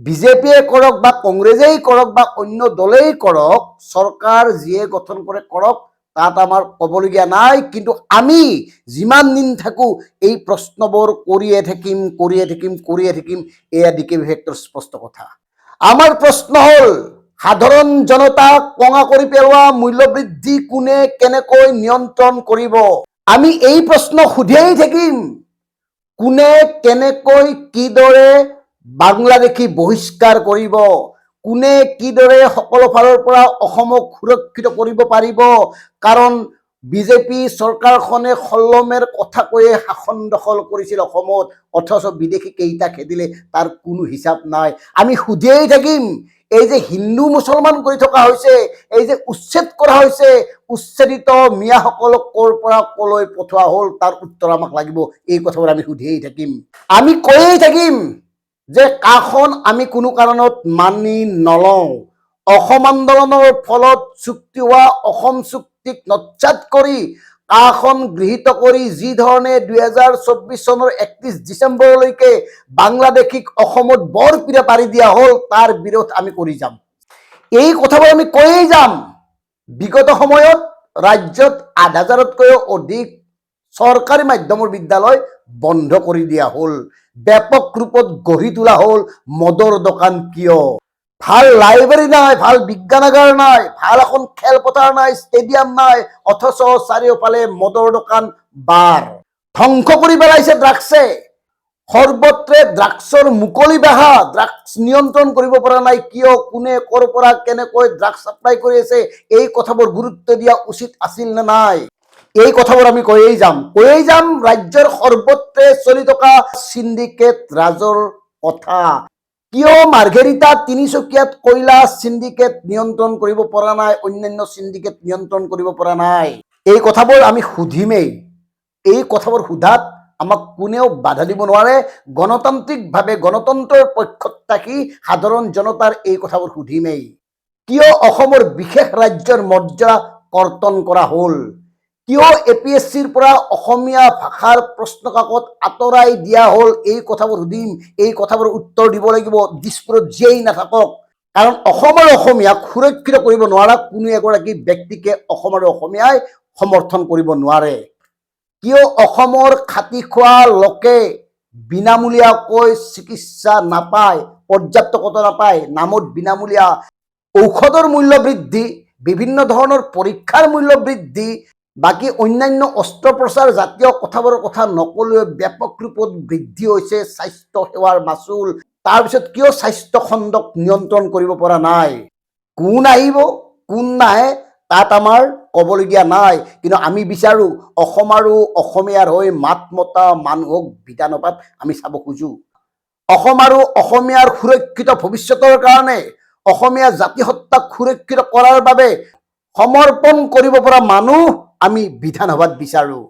বিজেপিয়ে কৰক বা কংগ্ৰেছেই কৰক বা অন্য দলেই কৰক, চৰকাৰ যিয়ে গঠন কৰে কৰক, তাত আমাৰ ক'বলগীয়া নাই। কিন্তু আমি যিমান দিন থাকোঁ এই প্ৰশ্নবোৰ কৰিয়ে থাকিম। এয়া ডিকে বিভেক্টৰ স্পষ্ট কথা। আমাৰ প্ৰশ্ন হ'ল, সাধাৰণ জনতাক কঙা কৰি পেলোৱা মূল্যবৃদ্ধি কোনে কেনেকৈ নিয়ন্ত্ৰণ কৰিব? আমি এই প্ৰশ্ন সুধিয়েই থাকিম। কোনে কেনেকৈ কিদৰে বাংলাদেশী বহিষ্কাৰ কৰিব? কোনে কিদৰে সকলো ফালৰ পৰা অসমক সুৰক্ষিত কৰিব পাৰিব? কাৰণ বিজেপি চৰকাৰখনে সল্লমেৰ কথা কৈয়ে শাসন দখল কৰিছিল অসমত, অথচ বিদেশী কেইটা খেদিলে তাৰ কোনো হিচাপ নাই। আমি সুধিয়েই থাকিম। এই যে হিন্দু মুছলমান কৰি থকা হৈছে, এই যে উচ্ছেদ কৰা হৈছে, উচ্ছেদিত মিয়াসকলক ক'ৰ পৰা ক'লৈ পঠোৱা হ'ল তাৰ উত্তৰ আমাক লাগিব। এই কথাবোৰ আমি সুধিয়েই থাকিম। আমি কৈয়েই থাকিম যে কাখন আমি কোনো কাৰণত মানি নলওঁ। অসম আন্দোলনৰ ফলত চুক্তি হোৱা অসম চুক্তিক নস্যাৎ কৰি কাখন গৃহীত কৰি যি ধৰণে 2024 চনৰ 31 ডিচেম্বৰলৈকে বাংলাদেশীক অসমত বৰপীৰা পাৰি দিয়া হ'ল, তাৰ বিৰোধ আমি কৰি যাম। এই কথাবোৰ আমি কৈয়েই যাম। বিগত সময়ত ৰাজ্যত 8,000তকৈও অধিক চৰকাৰী মাধ্যমৰ বিদ্যালয় বন্ধ কৰি দিয়া হ'ল। ব্যাপক ৰূপত গঢ়ি তোলা হ'ল মদৰ দোকান। কিয়? ভাল লাইব্ৰেৰী নাই, ভাল বিজ্ঞানাগাৰ নাই, ভাল এখন খেলপথাৰ নাই, ষ্টেডিয়াম নাই, অথচ চাৰিওফালে মদৰ দোকান, বাৰ। ধ্বংস কৰি পেলাইছে ড্ৰাগছে। সৰ্বত্ৰে ড্ৰাগছৰ মুকলি বাহা। ড্ৰাগছ নিয়ন্ত্ৰণ কৰিব পৰা নাই। কিয়? কোনে ক'ৰ পৰা কেনেকৈ ড্ৰাগছ ছাপ্লাই কৰি আছে, এই কথাবোৰ গুৰুত্ব দিয়া উচিত আছিল নে নাই? এই কথাবোৰ আমি কৈয়েই যাম। ৰাজ্যৰ সৰ্বত্ৰে চলি থকা চিণ্ডিকেট ৰাজৰ কথা। কিয় মাৰ্ঘেৰিটা তিনিচুকীয়াত কয়লা চিণ্ডিকেট নিয়ন্ত্ৰণ কৰিব পৰা নাই, অন্যান্য চিণ্ডিকেট নিয়ন্ত্ৰণ কৰিব পৰা নাই? এই কথাবোৰ আমি সুধিমেই। এই কথাবোৰ সোধাত আমাক কোনেও বাধা দিব নোৱাৰে। গণতান্ত্ৰিকভাৱে গণতন্ত্ৰৰ পক্ষত থাকি সাধাৰণ জনতাৰ এই কথাবোৰ সুধিমেই। কিয় অসমৰ বিশেষ ৰাজ্যৰ মৰ্যাদা কৰ্তন কৰা হ'ল? কিয় APSCৰ পৰা অসমীয়া ভাষাৰ প্ৰশ্ন কাকত আঁতৰাই দিয়া হ'ল? এই কথাবোৰ সুধিম। এই কথাবোৰ উত্তৰ দিব লাগিব, দিছপুৰত যিয়েই নাথাকক। কাৰণ অসম আৰু অসমীয়াক সুৰক্ষিত কৰিব নোৱাৰা কোনো এগৰাকী ব্যক্তিকে অসম আৰু অসমীয়াই সমৰ্থন কৰিব নোৱাৰে। কিয় অসমৰ খাটি খোৱা লোকে বিনামূলীয়াকৈ চিকিৎসা নাপায়, পৰ্যাপ্ত কত নাপায়, নামত বিনামূলীয়া, ঔষধৰ মূল্য বৃদ্ধি, বিভিন্ন ধৰণৰ পৰীক্ষাৰ মূল্য বৃদ্ধি, বাকী অন্যান্য অস্ত্ৰোপচাৰ জাতীয় কথাবোৰৰ কথা নকলেও ব্যাপক ৰূপত বৃদ্ধি হৈছে স্বাস্থ্য সেৱাৰ মাচুল। তাৰপিছত কিয় স্বাস্থ্য খণ্ডক নিয়ন্ত্ৰণ কৰিব পৰা নাই? কোন আহিব কোন নাহে তাত আমাৰ ক'বলগীয়া নাই। কিন্তু আমি বিচাৰোঁ অসম আৰু অসমীয়াৰ হৈ মাত মতা মানুহক বিধানসভাত আমি চাব খোজোঁ। অসম আৰু অসমীয়াৰ সুৰক্ষিত ভৱিষ্যতৰ কাৰণে, অসমীয়া জাতিসত্তাক সুৰক্ষিত কৰাৰ বাবে সমৰ্পণ কৰিব পৰা মানুহ আমি বিধানসভাত বিচাৰোঁ।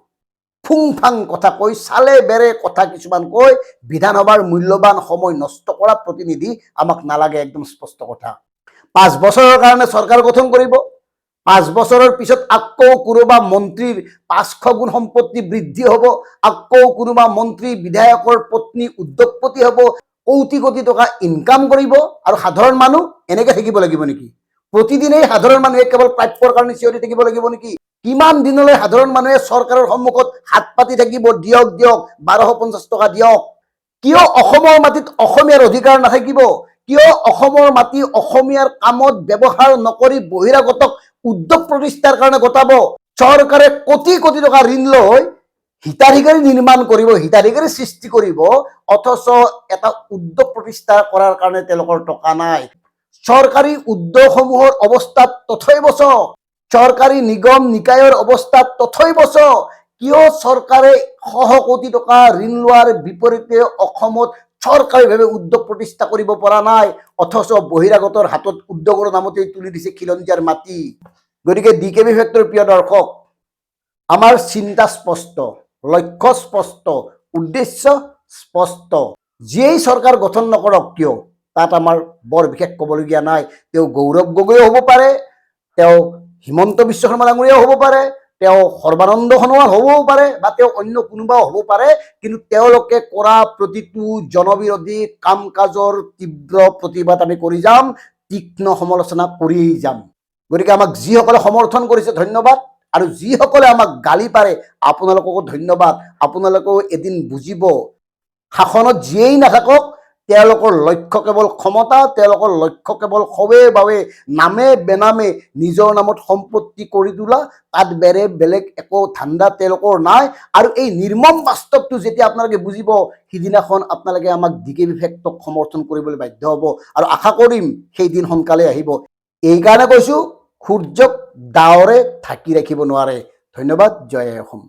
ফুংফাং কথা কৈ, চালে বেৰে কথা কিছুমান কৈ বিধানসভাৰ মূল্যৱান সময় নষ্ট কৰা প্ৰতিনিধি আমাক নালাগে। একদম স্পষ্ট কথা। 5 বছৰৰ কাৰণে চৰকাৰ গঠন কৰিব। 5 বছৰৰ পিছত আকৌ কোনোবা মন্ত্ৰীৰ 500 গুণ সম্পত্তি বৃদ্ধি হ'ব, আকৌ কোনোবা মন্ত্ৰী বিধায়কৰ পত্নী উদ্যোগপতি হ'ব, কোটি কোটি টকা ইনকাম কৰিব, আৰু সাধাৰণ মানুহ এনেকে থাকিব লাগিব নেকি? প্ৰতিদিনেই সাধাৰণ মানুহে কেৱল প্ৰাপ্যৰ কাৰণে চিঞৰি থাকিব লাগিব নেকি? কিমান দিনলৈ সাধাৰণ মানুহে চৰকাৰৰ সন্মুখত হাত পাতি থাকিব? দিয়ক 1250 টকা দিয়ক। কিয় অসমৰ মাটিত অসমীয়াৰ অধিকাৰ নাথাকিব? কিয় অসমৰ মাটি অসমীয়াৰ কামত ব্যৱহাৰ নকৰি বহিৰাগতক উদ্যোগ প্ৰতিষ্ঠাৰ কাৰণে গতাব? চৰকাৰে কোটি কোটি টকা ঋণ লৈ হিতাধিকাৰী নিৰ্মাণ কৰিব, হিতাধিকাৰী সৃষ্টি কৰিব, অথচ এটা উদ্যোগ প্ৰতিষ্ঠা কৰাৰ কাৰণে তেওঁলোকৰ টকা নাই। চৰকাৰী উদ্যোগসমূহৰ অৱস্থাত তথৈবচ, চৰকাৰী নিগম নিকায়ৰ অৱস্থাত তথৈবচ। কিয় চৰকাৰে শহ কোটি টকা ঋণ লোৱাৰ বিপৰীতে অসমত চৰকাৰীভাৱে উদ্যোগ প্ৰতিষ্ঠা কৰিব পৰা নাই, অথচ বহিৰাগতৰ হাতত উদ্যোগৰ নামতে তুলি দিছে খিলঞ্জীয়াৰ মাটি? গতিকে DKB ফেক্টৰ প্ৰিয় দৰ্শক, আমাৰ চিন্তা স্পষ্ট, লক্ষ্য স্পষ্ট, উদ্দেশ্য স্পষ্ট। যিয়েই চৰকাৰ গঠন নকৰক কিয় তাত আমাৰ বৰ বিশেষ ক'বলগীয়া নাই। তেওঁ গৌৰৱ গগৈও হ'ব পাৰে, তেওঁ হিমন্ত বিশ্ব শৰ্মা ডাঙৰীয়াও হ'ব পাৰে, তেওঁ সৰ্বানন্দ সোণোৱাল হ'বও পাৰে বা তেওঁ অন্য কোনোবাও হ'ব পাৰে, কিন্তু তেওঁলোকে কৰা প্ৰতিটো জনবিৰোধী কাম কাজৰ তীব্ৰ প্ৰতিবাদ আমি কৰি যাম, তীক্ষ্ণ সমালোচনা কৰিয়েই যাম। গতিকে আমাক যিসকলে সমৰ্থন কৰিছে ধন্যবাদ, আৰু যিসকলে আমাক গালি পাৰে আপোনালোককো ধন্যবাদ। আপোনালোকেও এদিন বুজিব, শাসনত যিয়েই নাথাকক তেওঁলোকৰ লক্ষ্য কেৱল ক্ষমতা, তেওঁলোকৰ লক্ষ্য কেৱল সবে বাবে নামে বেনামে নিজৰ নামত সম্পত্তি কৰি তোলা, তাত বেলেগ একো ধান্দা তেওঁলোকৰ নাই। আৰু এই নিৰ্মম বাস্তৱটো যেতিয়া আপোনালোকে বুজিব, সিদিনাখন আপোনালোকে আমাক ডিকেবি ফেক্টক সমৰ্থন কৰিবলৈ বাধ্য হ'ব, আৰু আশা কৰিম সেই দিন সোনকালে আহিব। এইকাৰণে কৈছোঁ, সূৰ্যক ডাৱৰে ঢাকি ৰাখিব নোৱাৰে। ধন্যবাদ। জয় অসম।